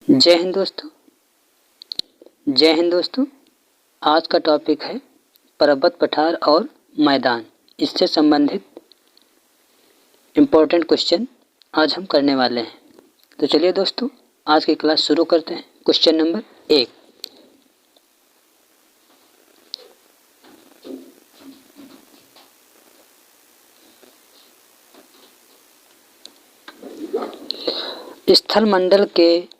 जय हिंद दोस्तों। जय हिंद दोस्तों। आज का टॉपिक है पर्वत, पठार और मैदान। इससे संबंधित इम्पोर्टेंट क्वेश्चन आज हम करने वाले हैं। तो चलिए दोस्तों, आज की क्लास शुरू करते हैं। Question number 1। स्थल मंडल के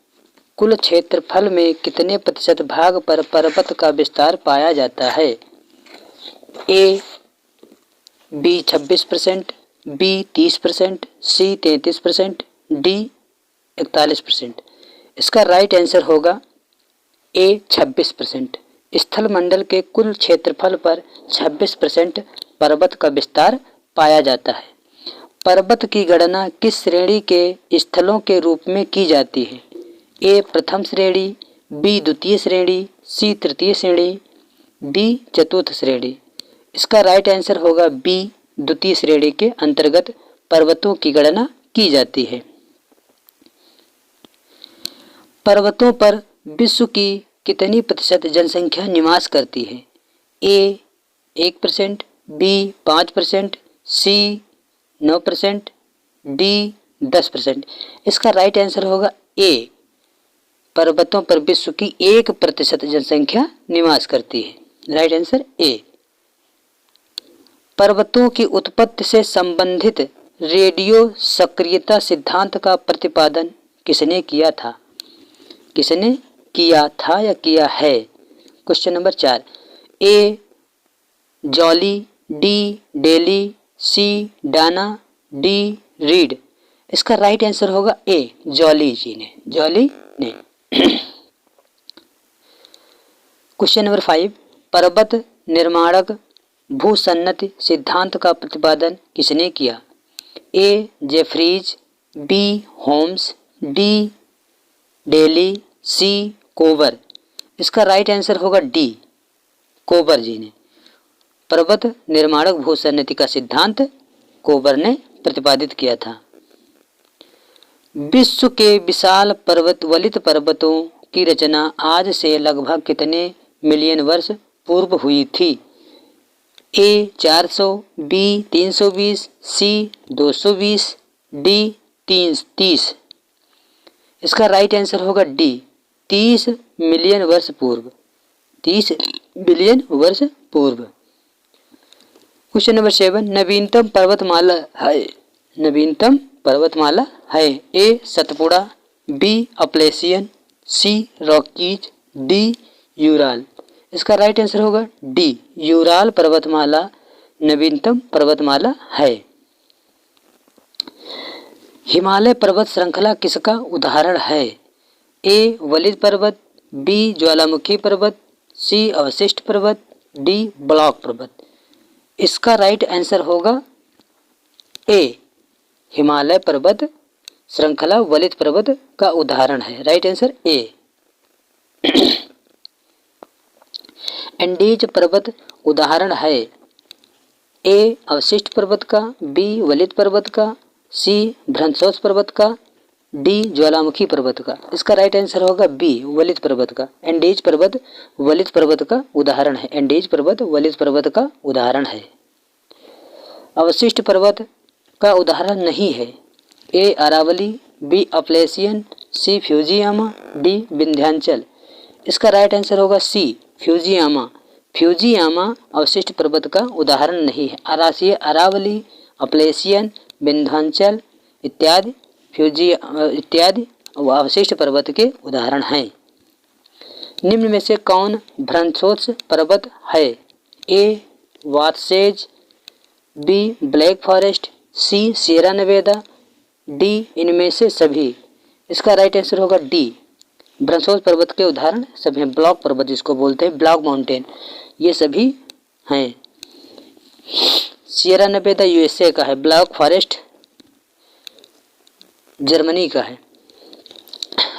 कुल क्षेत्रफल में कितने प्रतिशत भाग पर पर्वत का विस्तार पाया जाता है? A B 26%, B 30%, C 33%, D 41%। इसका राइट आंसर होगा ए 26%। स्थल मंडल के कुल क्षेत्रफल पर 26% पर्वत का विस्तार पाया जाता है। पर्वत की गणना किस श्रेणी के स्थलों के रूप में की जाती है? ए प्रथम श्रेणी, बी द्वितीय श्रेणी, सी तृतीय श्रेणी, डी चतुर्थ श्रेणी। इसका राइट आंसर होगा बी द्वितीय श्रेणी के अंतर्गत पर्वतों की गणना की जाती है। पर्वतों पर विश्व की कितनी प्रतिशत जनसंख्या निवास करती है? ए 1%, बी 5%, सी 9%, डी 10%। इसका राइट आंसर होगा ए, पर्वतों पर विश्व की 1% जनसंख्या निवास करती है। Right answer A. पर्वतों की उत्पत्ति से संबंधित रेडियो सक्रियता सिद्धांत का प्रतिपादन किसने किया था? किसने किया था या किया है? Question number 4। A Joly, D Daly, C Dana, D Reid. इसका राइट आंसर होगा ए जॉली जी ने, जॉली ने। Question number 5। पर्वत निर्माणक भूसन्नति सिद्धांत का प्रतिपादन किसने किया? A Jeffreys, B Holmes, D Daly, C Kober. इसका राइट आंसर होगा डी कोबर जी ने। पर्वत निर्माणक भूसन्नति का सिद्धांत कोबर ने प्रतिपादित किया था। विश्व के विशाल वलित पर्वतों की रचना आज से लगभग कितने मिलियन वर्ष पूर्व हुई थी? ए 400, बी 320, सी 220, डी 30। इसका राइट आंसर होगा डी 30 मिलियन वर्ष पूर्व। 30 बिलियन वर्ष पूर्व। Question number 7। नवीनतम पर्वतमाला है? नवीनतम पर्वतमाला है? ए सतपुड़ा, बी अपलेशियन, सी रॉकीज, डी यूराल। इसका राइट आंसर होगा डी यूराल पर्वतमाला नवीनतम पर्वतमाला है। हिमालय पर्वत श्रृंखला किसका उदाहरण है? ए वलित पर्वत, बी ज्वालामुखी पर्वत, सी अवशिष्ट पर्वत, डी ब्लॉक पर्वत। इसका राइट आंसर होगा ए हिमालय पर्वत श्रृंखला वलित पर्वत का उदाहरण है। Right answer A. एंडीज पर्वत उदाहरण है? ए अवशिष्ट पर्वत का, बी वलित पर्वत का, सी भ्रंशोस पर्वत का, डी ज्वालामुखी पर्वत का। इसका राइट आंसर होगा बी वलित पर्वत का। एंडीज पर्वत वलित पर्वत का उदाहरण है। एंडीज पर्वत वलित पर्वत का उदाहरण है। अवशिष्ट पर्वत का उदाहरण नहीं है? ए अरावली, बी अपलेशियन, सी फ्यूजियामा, डी विंध्याचल। इसका राइट आंसर होगा सी फ्यूजियामा। फ्यूजियामा अवशिष्ट पर्वत का उदाहरण नहीं है। अरावली, अपलेशियन, विंध्याचल इत्यादि इत्यादि अवशिष्ट पर्वत के उदाहरण हैं। निम्न में से कौन भ्रंशोस पर्वत है? ए वाटसेज, बी ब्लैक फॉरेस्ट, सी सियरा नेवादा, डी इनमें से सभी। इसका राइट आंसर होगा डी भ्रंशोस पर्वत के उदाहरण सभी हैं। ब्लॉक पर्वत जिसको बोलते हैं, ब्लॉक माउंटेन, ये सभी हैं। सियरा नेवादा यूएसए का है, ब्लैक फॉरेस्ट जर्मनी का है।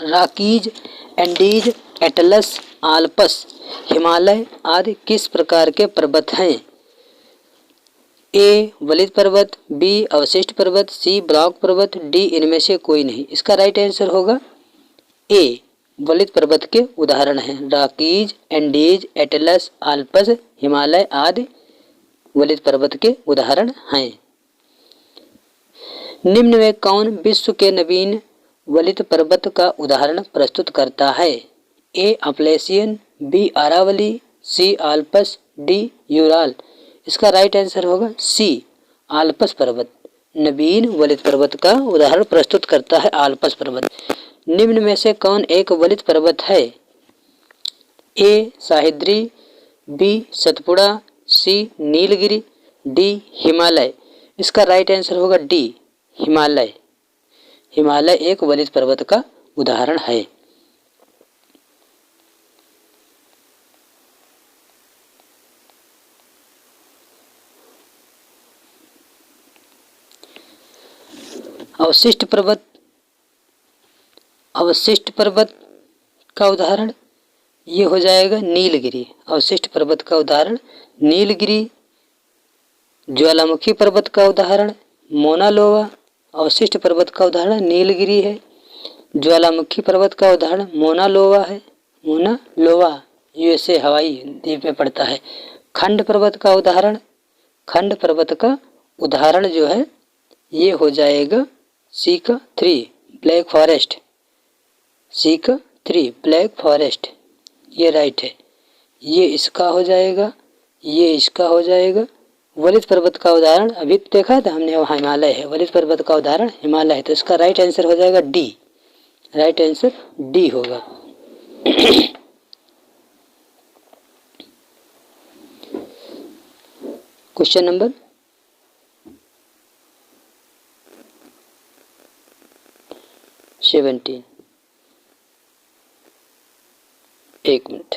Rockies, Andes, Atlas, Alps, Himalaya आदि किस प्रकार के पर्वत हैं? ए वलित पर्वत, बी अवशिष्ट पर्वत, सी ब्लॉक पर्वत, डी इनमें से कोई नहीं। इसका राइट आंसर होगा ए वलित पर्वत के उदाहरण हैं। Rockies, Andes, Atlas, Alps, Himalaya आदि वलित पर्वत के उदाहरण हैं। निम्न में कौन विश्व के नवीन वलित पर्वत का उदाहरण प्रस्तुत करता है? ए अपलेशियन, बी अरावली, सी आल्प्स, डी यूराल। इसका राइट आंसर होगा सी आल्प्स पर्वत। नवीन वलित पर्वत का उदाहरण प्रस्तुत करता है आल्प्स पर्वत। निम्न में से कौन एक वलित पर्वत है? ए सह्याद्री, बी सतपुड़ा, सी नीलगिरी, डी हिमालय। इसका राइट आंसर होगा डी हिमालय। हिमालय एक वलित पर्वत का उदाहरण है। अवशिष्ट पर्वत, अवशिष्ट पर्वत का उदाहरण ये हो जाएगा नीलगिरी। अवशिष्ट पर्वत का उदाहरण नीलगिरी। ज्वालामुखी पर्वत का उदाहरण मोना लोवा। अवशिष्ट पर्वत का उदाहरण नीलगिरी है। ज्वालामुखी पर्वत का उदाहरण मोना लोवा है। मोना लोवा यूएसए हवाई द्वीप में पड़ता है। खंड पर्वत का उदाहरण, खंड पर्वत का उदाहरण जो है ये हो जाएगा सी का 3 ब्लैक फॉरेस्ट। सी का 3 ब्लैक फॉरेस्ट ये राइट है। ये इसका हो जाएगा, ये इसका हो जाएगा। वलित पर्वत का उदाहरण अभी देखा था हमने, वहाँ हिमालय है। वलित पर्वत का उदाहरण हिमालय है, तो इसका राइट आंसर हो जाएगा डी। राइट आंसर डी होगा। Question number 17। एक मिनट।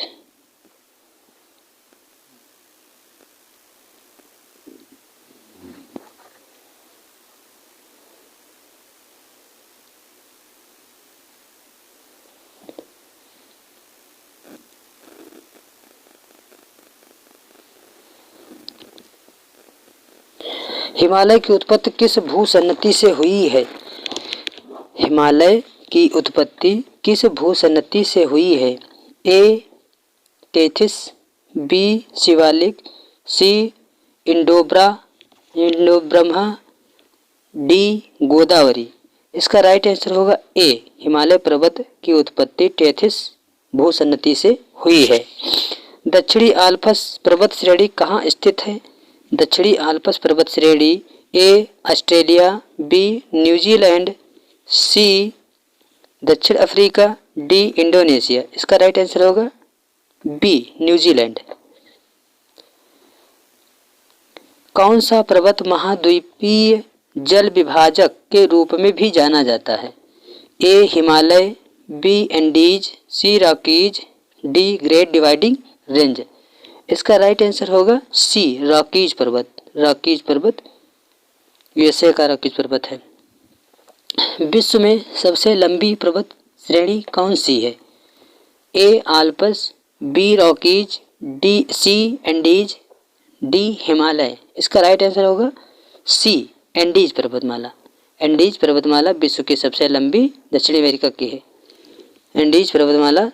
हिमालय की उत्पत्ति किस भूसन्नति से हुई है? हिमालय की उत्पत्ति किस भूसन्नति से हुई है? ए टेथिस, बी शिवालिक, सी इंडोब्रह्मा, डी गोदावरी। इसका राइट आंसर होगा ए हिमालय पर्वत की उत्पत्ति टेथिस भूसन्नति से हुई है। दक्षिणी आल्प्स पर्वत श्रेणी कहाँ स्थित है? दक्षिणी आल्प्स पर्वत श्रेणी ए ऑस्ट्रेलिया, बी न्यूजीलैंड, सी दक्षिण अफ्रीका, डी इंडोनेशिया। इसका राइट आंसर होगा बी न्यूजीलैंड। कौन सा पर्वत महाद्वीपीय जल विभाजक के रूप में भी जाना जाता है? A Himalaya, B Andes, C Rockies, D Great Dividing Range. इसका राइट आंसर होगा सी रॉकीज पर्वत। रॉकीज पर्वत यूएसए का रॉकीज पर्वत है। विश्व में सबसे लंबी पर्वत श्रेणी कौन सी है? A Alps, B Rockies, D C Andes, D Himalaya. इसका राइट आंसर होगा सी एंडीज पर्वतमाला। एंडीज पर्वतमाला विश्व की सबसे लंबी दक्षिणी अमेरिका की है। एंडीज पर्वतमाला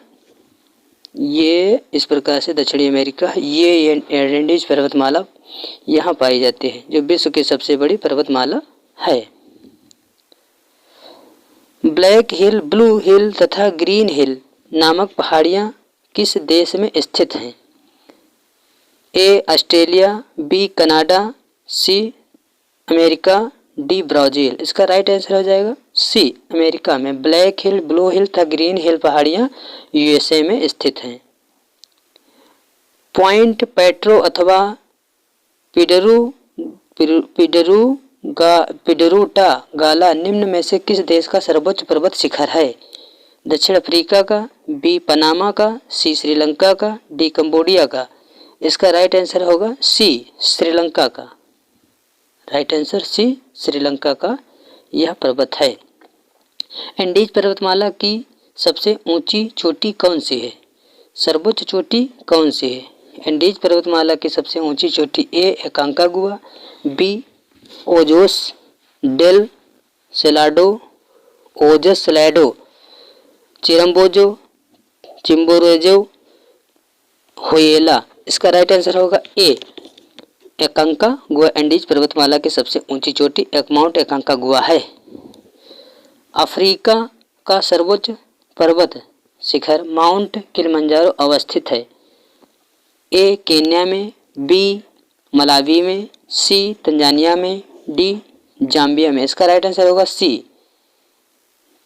ये इस प्रकार से दक्षिणी अमेरिका, ये एंडीज पर्वतमाला यहाँ पाई जाती है जो विश्व की सबसे बड़ी पर्वतमाला है। ब्लैक हिल, ब्लू हिल तथा ग्रीन हिल नामक पहाड़ियाँ किस देश में स्थित हैं? A Australia, B Canada, C America, D Brazil. इसका राइट आंसर हो जाएगा सी अमेरिका में ब्लैक हिल, ब्लू हिल तथा ग्रीन हिल पहाड़ियाँ यूएसए में स्थित हैं। पॉइंट पेट्रो अथवा पिडरूटा गाला निम्न में से किस देश का सर्वोच्च पर्वत शिखर है? दक्षिण अफ्रीका का, बी पनामा का, सी श्रीलंका का, डी कंबोडिया का। इसका राइट आंसर होगा सी श्रीलंका का। राइट आंसर सी श्रीलंका का यह पर्वत है। एंडीज पर्वतमाला की सबसे ऊंची चोटी कौन सी है? सर्वोच्च चोटी कौन सी है? एंडीज पर्वतमाला की सबसे ऊंची चोटी ए एकांकागुआ, बी ओजोस डेल सेलाडो, ओजस सैलाडो, चिरम्बोजो, चिम्बोरोजो, होयेला। इसका राइट आंसर होगा ए, एकांका गुआ एंडीज पर्वतमाला की सबसे ऊंची चोटी माउंट एकांका गुआ है। अफ्रीका का सर्वोच्च पर्वत शिखर माउंट किलिमंजारो अवस्थित है। ए केन्या में, बी मलावी में, सी तंजानिया में, डी जाम्बिया में। इसका राइट आंसर होगा सी,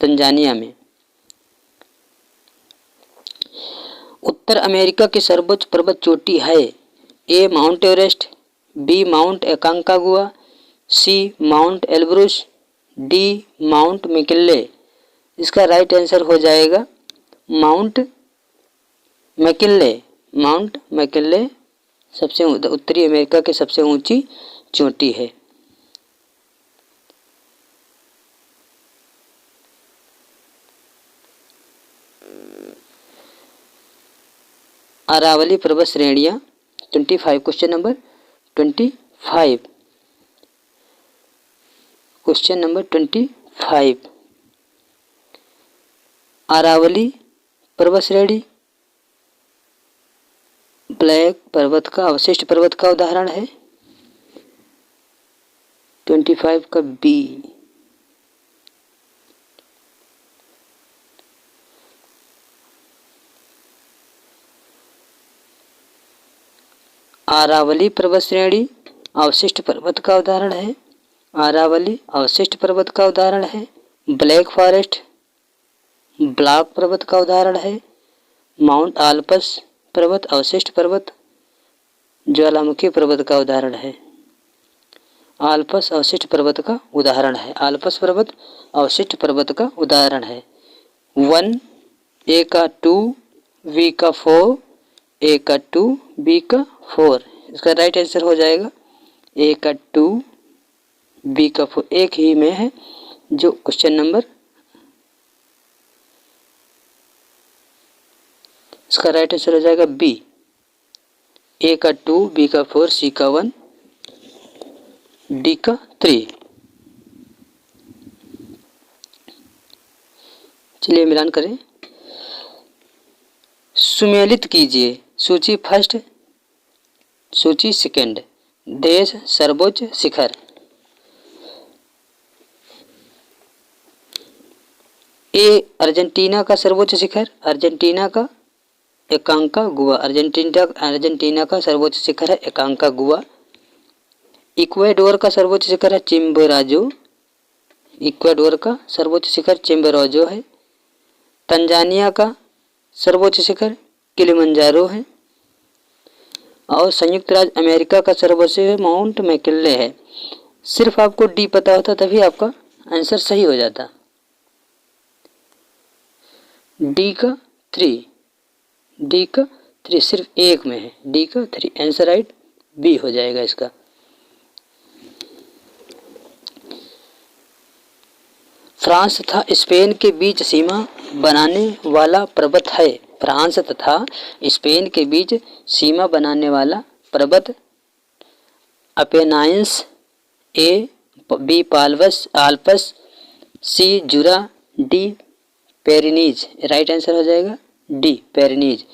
तंजानिया में। उत्तर अमेरिका की सर्वोच्च पर्वत चोटी है। A Mount Everest, B Mount Aconcagua, C Mount Elbrus, D Mount McKinley. इसका राइट आंसर हो जाएगा माउंट मैकिन्ले। माउंट मैकिन्ले सबसे उत्तरी अमेरिका की सबसे ऊंची चोटी है। अरावली पर्वत श्रेणियां 25, question number 25। Question number 25, Aravalli पर्वत श्रेणी ब्लैक पर्वत का अवशिष्ट पर्वत का उदाहरण है। 25 का बी। अरावली पर्वत श्रेणी अवशिष्ट पर्वत का उदाहरण है। अरावली अवशिष्ट पर्वत का उदाहरण है। ब्लैक फॉरेस्ट ब्लॉक पर्वत का उदाहरण है। माउंट आल्पस पर्वत अवशिष्ट पर्वत ज्वालामुखी पर्वत का उदाहरण है। आल्पस अवशिष्ट पर्वत का उदाहरण है। आल्पस पर्वत अवशिष्ट पर्वत का उदाहरण है। 1 ए का 2 वी का 4 ए का 2 बी का 4। इसका राइट आंसर हो जाएगा ए का 2 बी का 4। एक ही में है जो क्वेश्चन नंबर, इसका राइट आंसर हो जाएगा बी, ए का 2 बी का 4 सी का 1 डी का 3। चलिए मिलान करें। सुमेलित कीजिए सूची फर्स्ट, सूची सेकंड। देश सर्वोच्च शिखर। ए अर्जेंटीना का सर्वोच्च शिखर, अर्जेंटीना का एकांकागुआ। अर्जेंटीना का सर्वोच्च शिखर है एकांकागुआ। इक्वाडोर का सर्वोच्च शिखर है चिम्बोराजो। इक्वाडोर का सर्वोच्च शिखर चिम्बोराजो है। तंजानिया का सर्वोच्च शिखर किलिमंजारो है। और संयुक्त राज्य अमेरिका का सर्वोच्च माउंट मैकिन्ले है। सिर्फ आपको डी पता होता तभी आपका आंसर सही हो जाता। डी का 3, डी का 3 सिर्फ एक में है, डी का 3। आंसर राइट बी हो जाएगा इसका। फ्रांस तथा स्पेन के बीच सीमा बनाने वाला पर्वत है। फ्रांस तथा स्पेन के बीच सीमा बनाने वाला पर्वत Apennines, A B Alps, C Jura, D Pyrenees. Right answer हो जाएगा डी पेरिनीज।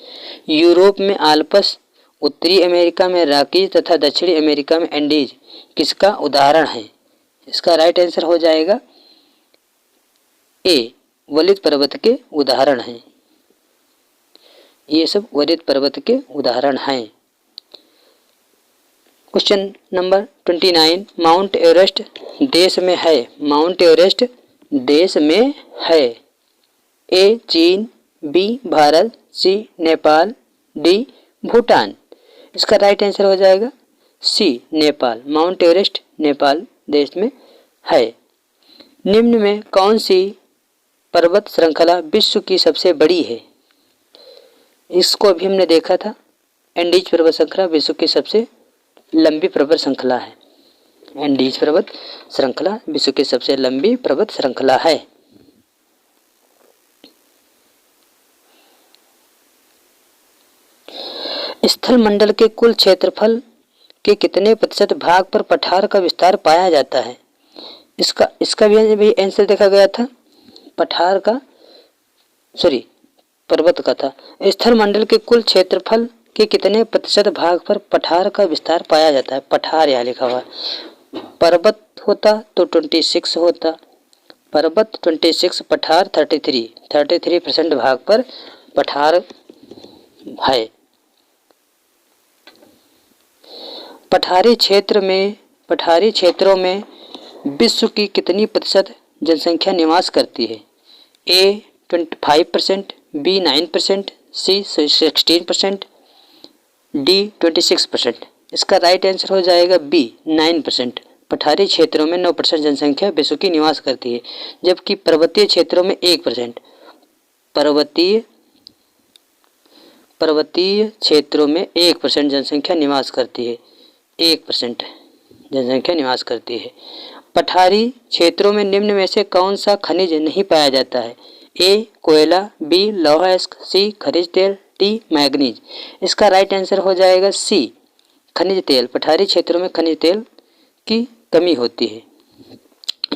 यूरोप में आल्पस, उत्तरी अमेरिका में रॉकीज तथा दक्षिणी अमेरिका में एंडीज किसका उदाहरण है? इसका राइट आंसर हो जाएगा ए वलित पर्वत के उदाहरण हैं। ये सब वलित पर्वत के उदाहरण हैं। क्वेश्चन नंबर 29, माउंट एवरेस्ट देश में है। माउंट एवरेस्ट देश में है। ए चीन, बी भारत, सी नेपाल, डी भूटान। इसका राइट आंसर हो जाएगा सी नेपाल। माउंट एवरेस्ट नेपाल देश में है। निम्न में कौन सी पर्वत श्रृंखला विश्व की सबसे बड़ी है? इसको भी हमने देखा था। एंडीज पर्वत श्रृंखला विश्व की सबसे लंबी पर्वत श्रृंखला है। एंडीज पर्वत श्रृंखला विश्व की सबसे लंबी पर्वत श्रृंखला है। स्थल मंडल के कुल क्षेत्रफल के कितने प्रतिशत भाग पर पठार का विस्तार पाया जाता है? इसका भी आंसर देखा गया था। पठार का पर्वत का था। स्थल मंडल के कुल क्षेत्रफल के कितने प्रतिशत भाग पर पठार का विस्तार पाया जाता है? पठार यहाँ लिखा हुआ है। पर्वत होता तो 26 होता, पर्वत 26, पठार 33% भाग पर पठार है। पठारी क्षेत्रों में विश्व की कितनी प्रतिशत जनसंख्या निवास करती है? ए 25%, बी 9%, सी 16%, डी 26%। इसका राइट आंसर हो जाएगा बी 9%। पठारी क्षेत्रों में 9% जनसंख्या विश्व की निवास करती है, जबकि पर्वतीय क्षेत्रों में 1%। पर्वतीय क्षेत्रों में 1% जनसंख्या निवास करती है, 1% जनसंख्या निवास करती है। पठारी क्षेत्रों में निम्न में से कौन सा खनिज नहीं पाया जाता है? ए कोयला, बी लौह अयस्क, सी खनिज तेल, डी मैग्नीज। इसका राइट आंसर हो जाएगा सी खनिज तेल। पठारी क्षेत्रों में खनिज तेल की कमी होती है।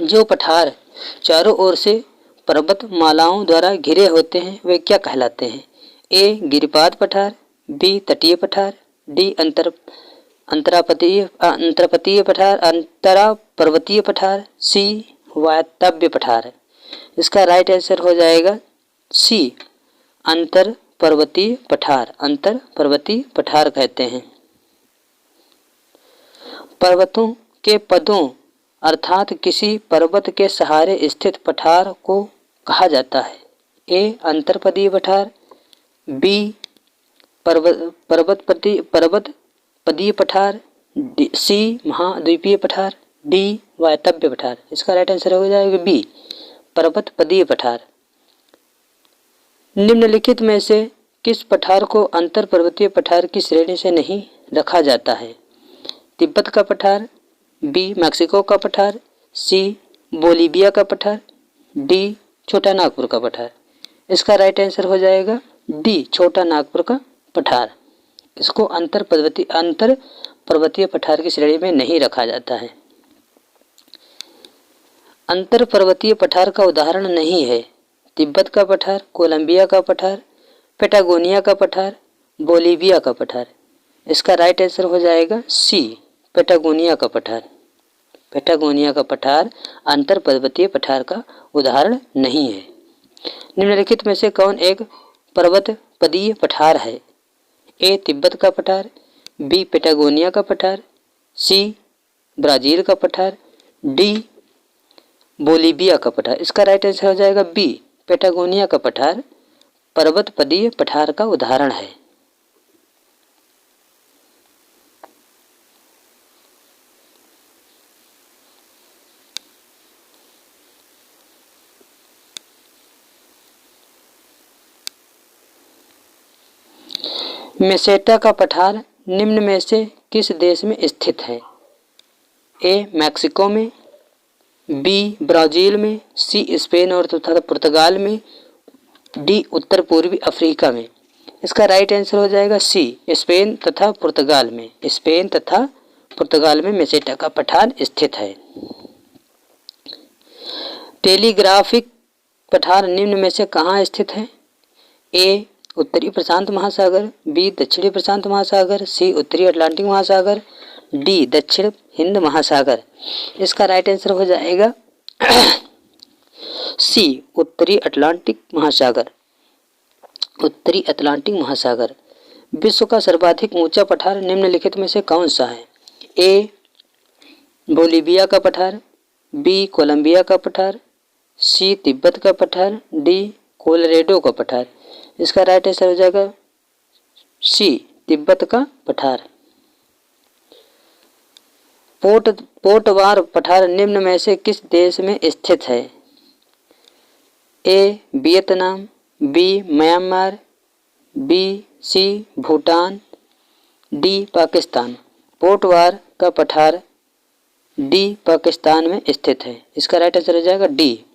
जो पठार चारों ओर से पर्वत मालाओं द्वारा घिरे होते हैं वे क्या कहलाते हैं? ए गिरिपाद पठार, बी तटीय पठार, डी अंतरपर्वतीय पठार, सी वायव्य पठार। इसका राइट आंसर हो जाएगा सी अंतर पर्वतीय पठार कहते हैं। पर्वतों के पदों अर्थात किसी पर्वत के सहारे स्थित पठार को कहा जाता है? ए अंतरपदीय पठार, बी पर्वतपदीय पठार, सी महाद्वीपीय पठार, डी वायव्य पठार। इसका राइट आंसर हो जाएगा बी पर्वतपदीय पठार। निम्नलिखित में से किस पठार को अंतर पर्वतीय पठार की श्रेणी से नहीं रखा जाता है? तिब्बत का पठार, बी मैक्सिको का पठार, सी बोलीविया का पठार, डी छोटा नागपुर का पठार। इसका राइट आंसर हो जाएगा डी छोटा नागपुर का पठार। इसको अंतर पर्वतीय पठार की श्रेणी में नहीं रखा जाता है। अंतर पर्वतीय पठार का उदाहरण नहीं है तिब्बत का पठार, कोलंबिया का पठार, पेटागोनिया का पठार, बोलीविया का पठार। इसका राइट आंसर हो जाएगा सी पेटागोनिया का पठार। पेटागोनिया का पठार अंतर पर्वतीय पठार का उदाहरण नहीं है। निम्नलिखित में से कौन एक पर्वतपदीय पठार है? ए तिब्बत का पठार, बी पेटागोनिया का पठार, सी ब्राजील का पठार, डी बोलीविया का पठार। इसका राइट आंसर हो जाएगा बी पेटागोनिया का पठार पर्वतपदीय पठार का उदाहरण है। मेसेटा का पठार निम्न में से किस देश में स्थित है? ए मैक्सिको में, बी ब्राजील में, सी स्पेन और तथा पुर्तगाल में, डी उत्तर पूर्वी अफ्रीका में। इसका राइट आंसर हो जाएगा सी स्पेन तथा पुर्तगाल में। स्पेन तथा पुर्तगाल में मेसेटा का पठार स्थित है। टेलीग्राफिक पठार निम्न में से कहाँ स्थित है? ए उत्तरी प्रशांत महासागर, बी दक्षिणी प्रशांत महासागर, सी उत्तरी अटलांटिक महासागर, डी दक्षिण हिंद महासागर। इसका राइट आंसर हो जाएगा सी उत्तरी अटलांटिक महासागर। उत्तरी अटलांटिक महासागर। विश्व का सर्वाधिक ऊंचा पठार निम्नलिखित में से कौन सा है? ए बोलीविया का पठार, बी कोलंबिया का पठार, सी तिब्बत का पठार, डी कोलोराडो का पठार। इसका राइट आंसर हो जाएगा सी तिब्बत का पठार। पोर्टवार पठार निम्न में से किस देश में स्थित है? A Vietnam, B Myanmar, B C Bhutan, D Pakistan. Potwar का पठार डी पाकिस्तान में स्थित है। इसका राइट आंसर हो जाएगा डी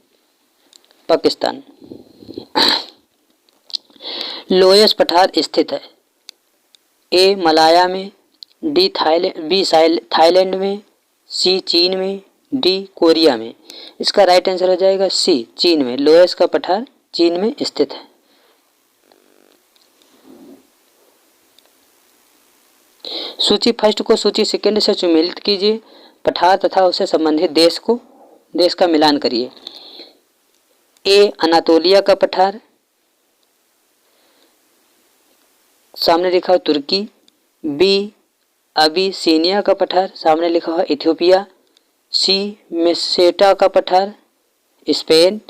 पाकिस्तान। लोयस पठार स्थित है? ए मलाया में, बी थाईलैंड में, सी चीन में, डी कोरिया में। इसका राइट आंसर हो जाएगा सी चीन में। लोयस का पठार चीन में स्थित है। सूची फर्स्ट को सूची सेकंड से सुमेलित कीजिए। पठार तथा उससे संबंधित देश का मिलान करिए। ए अनातोलिया का पठार, सामने लिखा हुआ तुर्की। बी अबिसीनिया का पठार, सामने लिखा हुआ इथियोपिया। सी मेसेटा का पठार, स्पेन।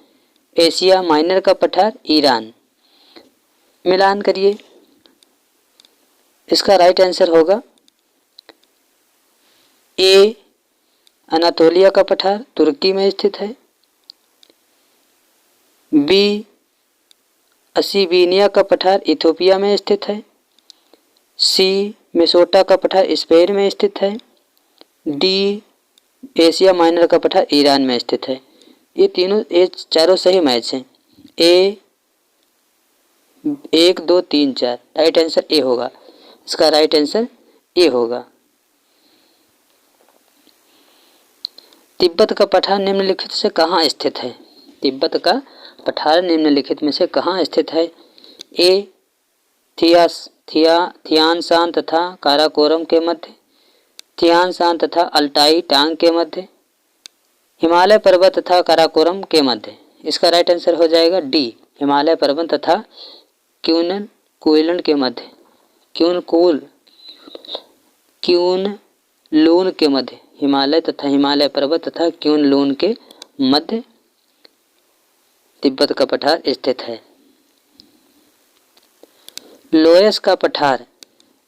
एशिया माइनर का पठार, ईरान। मिलान करिए। इसका राइट आंसर होगा ए अनातोलिया का पठार तुर्की में स्थित है। बी असीबीनिया का पठार इथियोपिया में स्थित है। सी मेसोटा का पठार स्पेन में स्थित है। डी एशिया माइनर का पठार ईरान में स्थित है। ये चारों सही मैच हैं। ए 1 2 3 4, राइट आंसर ए होगा। इसका राइट आंसर ए होगा। तिब्बत का पठार निम्नलिखित से कहाँ स्थित है? तिब्बत का पठार निम्नलिखित में से कहाँ स्थित है? ए थियानशान तथा काराकोरम के मध्य, थियानशान तथा अल्टाई टांग के मध्य, हिमालय पर्वत तथा काराकोरम के मध्य। इसका राइट आंसर हो जाएगा डी, हिमालय पर्वत तथा क्यूनलून के मध्य, क्यूनलून के मध्य, हिमालय तथा हिमालय पर्वत तथा क्यूनलून के मध्य तिब्बत का पठार स्थित है। लोयस का पठार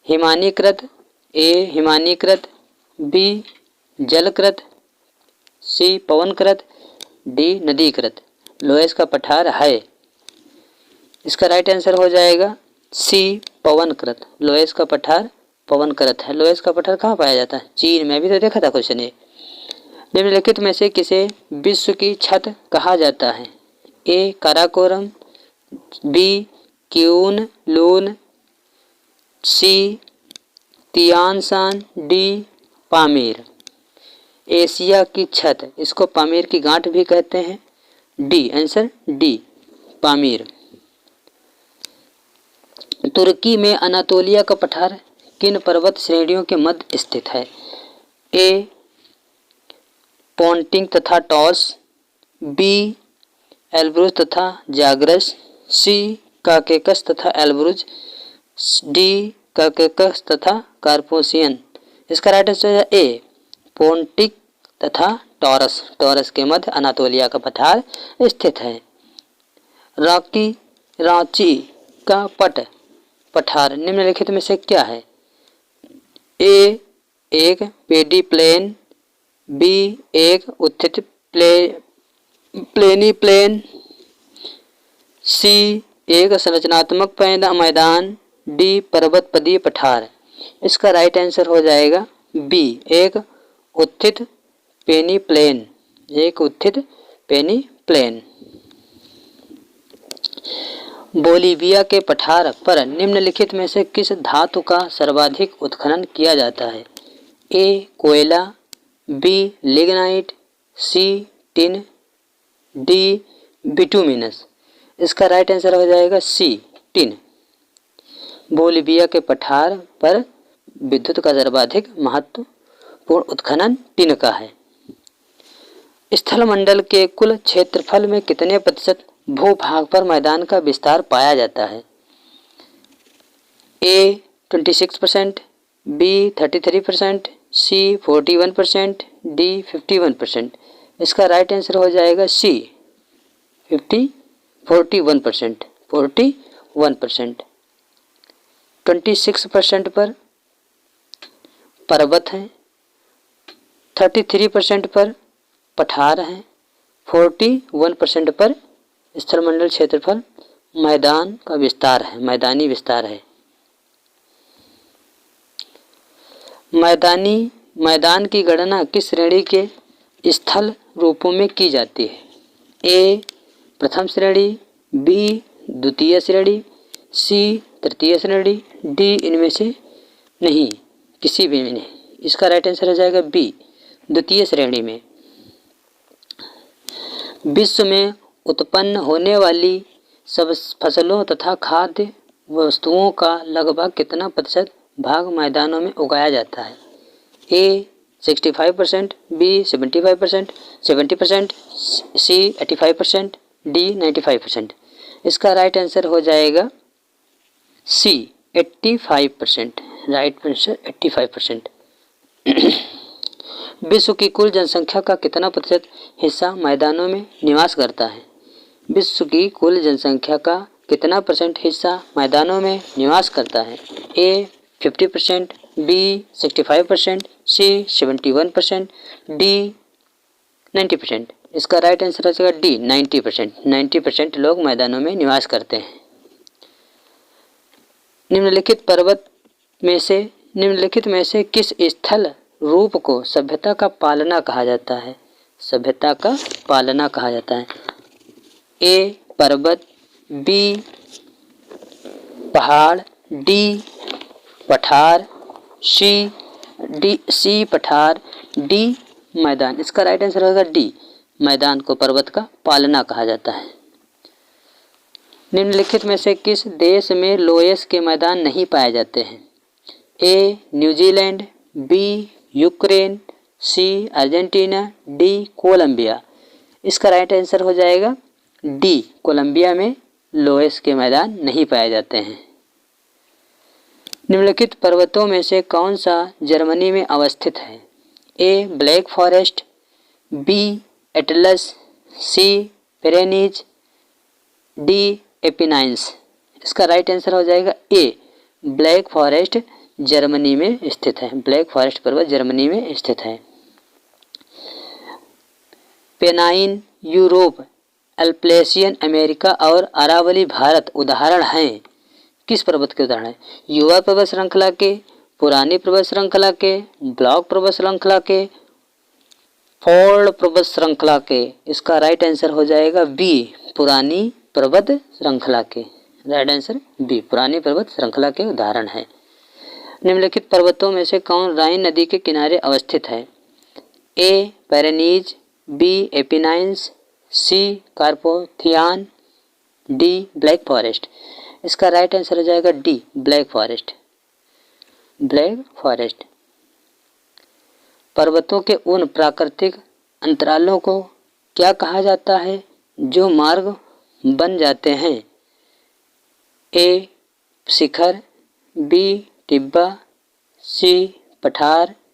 हिमानीकृत, ए हिमानीकृत, बी जलकृत, सी पवनकृत, डी नदीकृत। लोयस का पठार है। इसका राइट आंसर हो जाएगा सी पवनकृत। लोयस का पठार पवनकृत है। लोयस का पठार कहाँ पाया जाता है? चीन में। अभी तो देखा था क्वेश्चन ये। निम्नलिखित में से किसे विश्व की छत कहा जाता है? A Karakoram, B Kunlun, C Tianshan, D Pamir. Asia की छत, इसको पामीर की गांठ भी कहते हैं। D answer, D Pamir. तुर्की में अनातोलिया का पठार किन पर्वत श्रेणियों के मध्य स्थित है? ए पोंटिंग तथा टॉस, बी एल्ब्रुज तथा जाग्रस, सी काकेकस तथा एल्ब्रुज, डी काकेकस तथा कार्पोसियन। इसका राइट आंसर है ए पोंटिक तथा टॉरस। टॉरस के मध्य अनातोलिया का पठार स्थित है। रांची का पठार निम्नलिखित में से क्या है? ए एक पेडी प्लेन, बी एक उत्थित प्लेनी प्लेन, सी एक संरचनात्मक मैदान, डी पर्वतपदीय पठार। इसका राइट आंसर हो जाएगा बी एक उत्थित पेनी प्लेन, एक उत्थित पेनी प्लेन। बोलीविया के पठार पर निम्नलिखित में से किस धातु का सर्वाधिक उत्खनन किया जाता है? ए कोयला, बी लिग्नाइट, सी टिन, डी बिटुमिनस। इसका राइट आंसर हो जाएगा सी टिन। बोलीविया के पठार पर विद्युत का सर्वाधिक महत्वपूर्ण उत्खनन टिन का है। स्थलमंडल के कुल क्षेत्रफल में कितने प्रतिशत भूभाग पर मैदान का विस्तार पाया जाता है? ए 26%, बी 33%, सी 41%, डी 51%। इसका राइट आंसर हो जाएगा सी 41%। 26% पर पर्वत हैं, 33% पर पठार हैं, 41% पर स्थलमंडल क्षेत्रफल मैदान का विस्तार है, मैदानी विस्तार है। मैदान की गणना किस श्रेणी के स्थल रूपों में की जाती है? ए प्रथम श्रेणी, बी द्वितीय श्रेणी, सी तृतीय श्रेणी, डी इनमें से नहीं, किसी भी में नहीं। इसका राइट आंसर हो जाएगा बी द्वितीय श्रेणी में। विश्व में उत्पन्न होने वाली सब फसलों तथा खाद्य वस्तुओं का लगभग कितना प्रतिशत भाग मैदानों में उगाया जाता है? ए 65%, बी 75%, 70%, सी 85%, डी 95%। इसका राइट आंसर हो जाएगा सी 85%। Right answer 85%। विश्व की कुल जनसंख्या का कितना प्रतिशत हिस्सा मैदानों में निवास करता है? विश्व की कुल जनसंख्या का कितना परसेंट हिस्सा मैदानों में निवास करता है? ए 50%, बी 65%, सी 71%, डी 90%। इसका राइट आंसर हो जाएगा डी 90%। 90% लोग मैदानों में निवास करते हैं। निम्नलिखित में से किस स्थल रूप को सभ्यता का पालना कहा जाता है? सभ्यता का पालना कहा जाता है? ए पर्वत, बी पहाड़, डी पठार, सी पठार, डी मैदान। इसका राइट आंसर होगा डी, मैदान को पर्वत का पालना कहा जाता है। निम्नलिखित में से किस देश में लोयस के मैदान नहीं पाए जाते हैं? A New Zealand, B Ukraine, C Argentina, D Colombia. इसका राइट आंसर हो जाएगा डी, कोलंबिया में लोयस के मैदान नहीं पाए जाते हैं। निम्नलिखित पर्वतों में से कौन सा जर्मनी में अवस्थित है? ए ब्लैक फॉरेस्ट, बी एटलस, सी पेरेनीज, डी एपिनाइंस। इसका राइट आंसर हो जाएगा ए, ब्लैक फॉरेस्ट जर्मनी में स्थित है। ब्लैक फॉरेस्ट पर्वत जर्मनी में स्थित है। पेनाइन यूरोप, एल्पेशियन अमेरिका और अरावली भारत उदाहरण हैं। किस पर्वत के उदाहरण हैं? युवा पर्वत श्रृंखला के, पुरानी पर्वत श्रृंखला के, ब्लॉक पर्वत श्रृंखला के, फोल्ड पर्वत श्रृंखला के। इसका राइट आंसर हो जाएगा बी, पुरानी पर्वत श्रृंखला के। राइट आंसर बी, पुरानी पर्वत श्रृंखला के उदाहरण है। निम्नलिखित पर्वतों में से कौन राइन नदी के किनारे अवस्थित है? ए पेरेनीज, बी एपिनाइंस, सी कार्पोथियान, डी ब्लैक फॉरेस्ट। इसका राइट आंसर हो जाएगा D, black forest. Black forest. पर्वतों के उन प्राकृतिक अंतरालों को क्या कहा जाता है जो मार्ग बन जाते हैं? ए शिखर, बी टिब्बा, सी पठार,